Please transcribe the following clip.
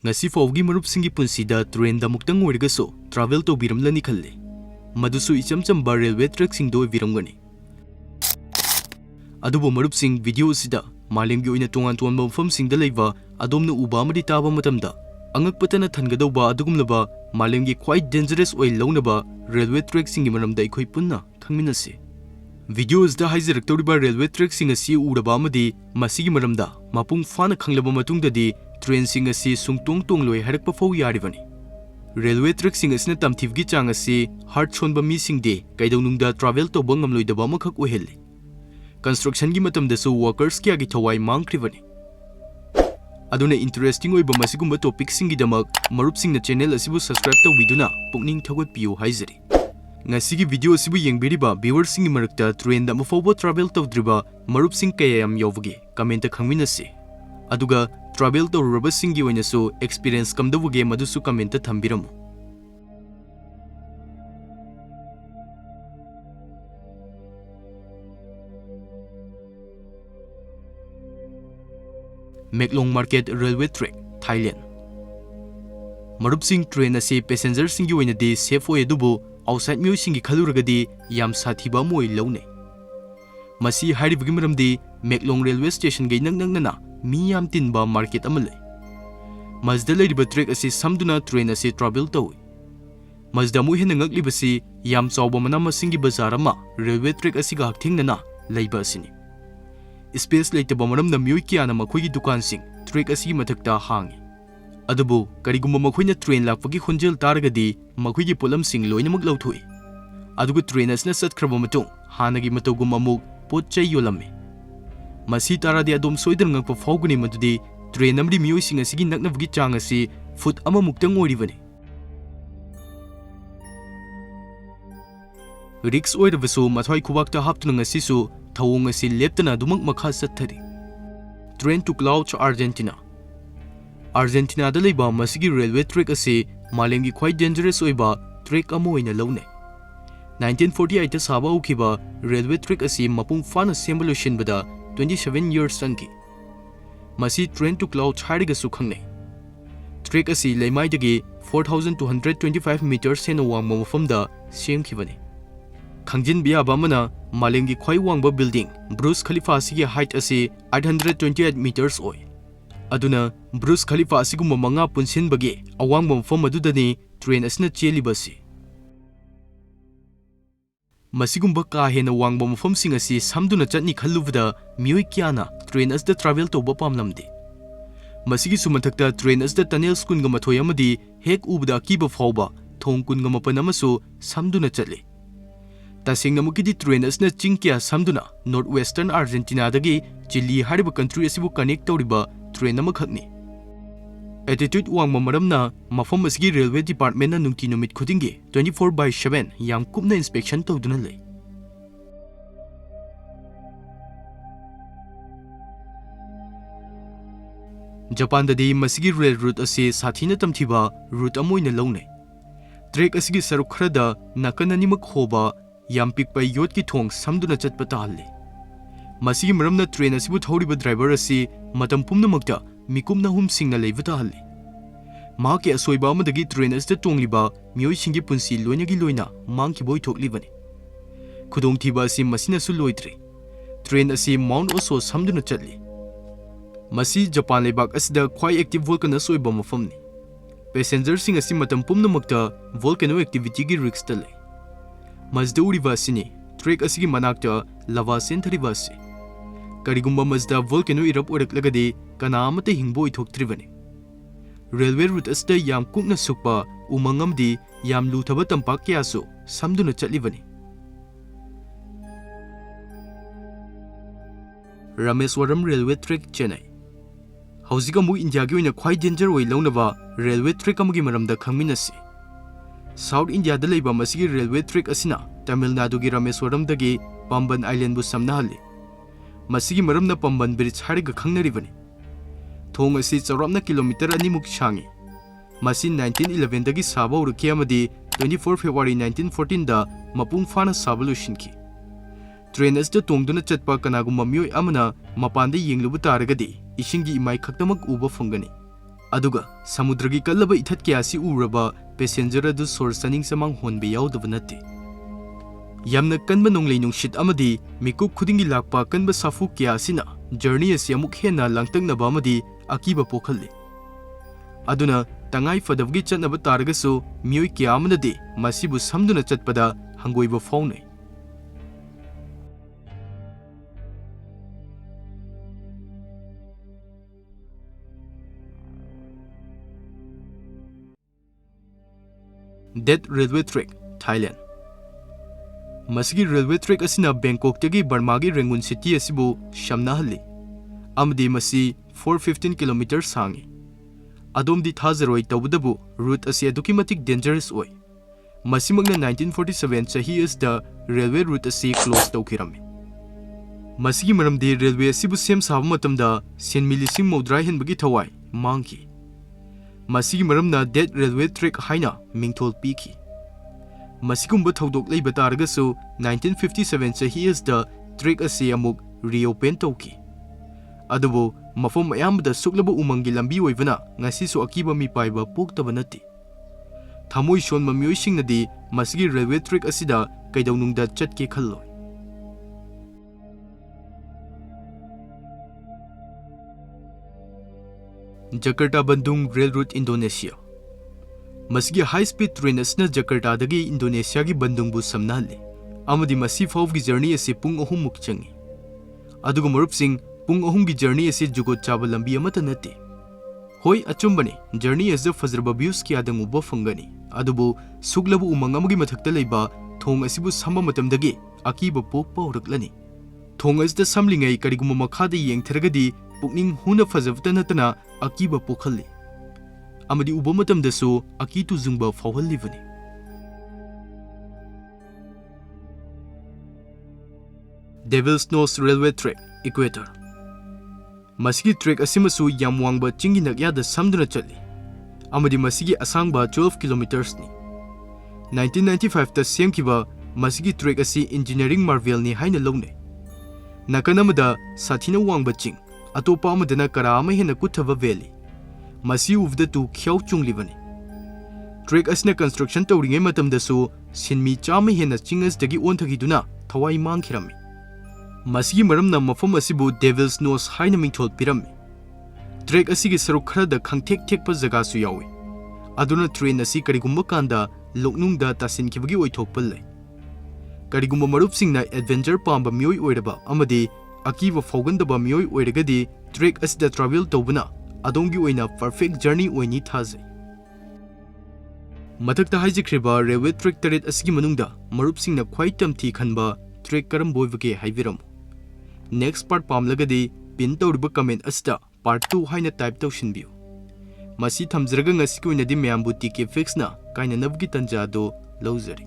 ngasi fawgi marupsingi punsida train da muktang oirigaso travel to biramlani khalle madusu ichamchamba railway track singdo viramgani adubo marupsing video sida malemgi oina tongan tonba mafam singda leiba adomna uba amadi taba matamda angakpatana thangadauba adugumlaba malemgi khwai dangerous oil launaba railway track singi maramda ikhoi punna khangminase videos da haizaraktoriba railway track sing asi uraba amadi masigi maramda mapung fana khanglaba matungdadi train sing asi sungtong tongloi harakpa fau yaribani railway track sing asina tamthibgi chang asi heart chonba mi singde kaidaunungda travel to bangamloi daba makhak oheli construction gi matam dasu workers kya gi thawai mangkribani aduna interesting oiba masigumba topic singi damak marup singna channel asibu subscribe tawiduna pukning thawat piu haizari ngasigi video asibu yengbiriba viewers singi marakta train da mafawba travel tawdriba marup sing kayam yawbagi comment ta khangminase aduga travel tawraba singi oinasu experience kamdawage madusu comment ta thambiramu Meklong Market Railway Track, Thailand. Marupsing train asi passenger singi oinadi safe oy adubu outside myo singi khaluragadi yam sathiba moi laune. Masi haribagi maramdi Meklong Railway Station gai nangnangna mi yam tinba market amale. Mazda leriba track asi samduna train asi travel tawi. Mazda mu hena ngaklibasi yam chawba manama singi bazar ama railway track asi ga hakthingna leiba asini. Space like the Bomaram the Muikiana Makui Dukansing, Trick as he matakta hangi. Adabu, Kariguma Makuina train la Fagi Hunjil Targadi, Makui Pulam sing Loinamaglautui. Adugu train as Nasat Krabamatung, Hanagi Matogumamuk, Potche Yolame. Masitara de Adom Soidan for Foguni Matudi, train Namdi Musing a Sigin Naknavgi Changasi, foot Amamuktan or even. Rix oid of a so Matoi Kubakta Haptunanga Sisu. Thawong asi leptana dumak makha sathari train to Clouch Argentina da leiba masigi railway track asi Malemgi Khwai dangerous oiba track amo oina laune 1948 ta saba ukiba railway track asi mapung fana sembolution bada 27 years sangi masi train to Clouch hariga su khangne track asi leimai dagi 4225 meters hena wangma mafamda semkhibani Kangjin Bia Bamana, Malemgi Khwai Wangba building, Bruce Khalifa Sigi height asi 828 meters oi. Aduna, Bruce Khalifa Siguma Manga Punsin Bagi, a Wangbam from Madudani, train asna cheli basi. Masigumba Kahena Wangbam from Singasi, Samduna Chatni Kaluvda, Muikiana, train as the travel to Bapam Lamdi. Masigi Sumatakta train as the tunnel Skungamatoyamadi, Hek Ubda Kiba Fauba, Tong Kungamapanamasu, Samduna Chatli. Tasing namukidi train asna chingkya samduna northwestern Argentina dagi Chile hariba country asibu connect tawriba train amakhakni attitude wangma maramna mafam asigi railway department na nungti numit khudingi 24/7 yam kupna inspection tawduna lei Japan dadi masigi rail route asi sathina tamthiba route amoina laune track asigi saruk khrada nakana nimak hoba Yam pick by yacht ki thong samduna chatpa tahali. Masigi maramna train asibu thoriba driver asi matam pumna makta mikumna hum singna leiba tahali. Ma ke asoiba amadagi train asda tongliba mioi singi punsi loinagi loina mangki boy thoklibani. Khudong thiba asi masina su loitri. Train asi Mount Oso samduna chatli. Masi Japan lebak asda khwai active volcano soiba mafamni. Passenger sing asi matam pumna makta volcano activity gi risk tale. Mazda urivasini, track asigi manakta lava sentarivasi. Karigumba Mazda volcano erupt oraklagadi kanamate hingbo ithoktribani. Railway route asda yam kukna sukpa umangamdi yam luthaba tampak kyasu samduna chatlibani. Rameswaram Railway Track Chennai. Hausigamu India gi oina khwai danger oi launaba railway track amagi maramda khangminasi. South India da leiba masigi railway track asina Tamil Nadu gi Rameswaram dagi Pamban Island bu samnahali. Masigi maramna Pamban bridge hariga khangnaribani. Thong asi chaurapna kilometer animuk shangi. Masi 1911 dagi saba urki amadi 24 February 1914 da mapung fana sabalu shinki. Train asda tongduna chatpa kanagumma mioi amana mapanda yenglubu taragadi isingi imai khaktamak uba fangani. Aduga samudragi kallaba ithat kya si uraba passenger adu sor saning samang honbe yaudaba nate. Yamna kanba nonglei nungshit amadi mikup khudingi lakpa kanba safu kya sina journey asi amuk hena langtangnaba amadi akiba pokhalli. Aduna tangai fadavgi chatnaba taragasu mioi kya amanadi masibu samduna chatpada hangoiba faunai. Dead Railway Track, Thailand. Masigi railway track asina Bangkok tagi Burmagi Rangoon City asibu shamnahalli. Amadi masi 415 km sangi. Adomdi thazaroi tawdabu route asi adukimatik dangerous oi. Masimagna 1947 chahi is the railway route asi close tawkirami. Masigi maramdi railway asibu sem saba matamda sen milising maudrai henbagi thawai mangki. Masigi maramna dead railway track haina mingthol piki. Masigumba thodok leiba taragasu 1957 chahi is the track asi amuk reopen tawki. Adubu mafom ayambada suklaba umangi lambi oibana ngasisu akiba mi paiba poktaba nati. Thamoi shonma mioisingnadi masigi railway track asida kaidawnungda chatke khalloi. Jakarta Bandung Railroad Indonesia. Masigi high speed train asna Jakarta dagi Indonesia gi Bandung bu samnali. Amadi masi fauf gi journey asi pung ahum muk changi. Aduga marup sing pung ahum gi journey asi jugot chaba lambi amata nati. Hoi achumbani journey as the fazraba views ki adang uba fangani. Adubu suglabu umang amagi mathakta leiba thong asibu samba matam dagi akiba pokpa uraklani. Thong as the samlingai kariguma makhada yengtharagadi pukning huna fazavta natana akiba pokhalli. Amadi uba matam dasu akitu zungba fawhallivani. Devil's Nose Railway Track, Equator. Masigi track asimasu yamwangba chingi nagyada samduna chatli. Amadi masigi asangba 12 kilometers ni. 1995 ta semkiba masigi track asi engineering marvel ni haina lawne. Nakanamada sathina wangba ching atopa amadana kara ama hena kuthava valley. Masi uvda tu khyau chunglibani. Track asina construction tawringai matamdasu sinmi chama hena chingas dagi onthagiduna thawai mangkhirami. Masigi maramna mafam asibu Devil's Nose haina mingthol pirami. Track asigi saruk kharada khangthek thekpa jaga su yawi. Aduna train asi karigumba kanda loknungda tasinkhibagi oithokpa lai. Karigumba marupsingna adventure pamba mioi oiraba amadi akiba fawgandaba mioi oiragadi track asida travel tawbana adongi oina perfect journey oini thazai. Mathakta haijikriba railway track taret asigi manungda marupsingna khwai tamthi khanba track karam boivage haibiramu. Next part pamlagadi pin tawriba comment asida part 2 haina type tawshinbiu. Masi thamjraga ngasi ko inadi mayambu tk fix na kaina nabgi tanja do lawzari.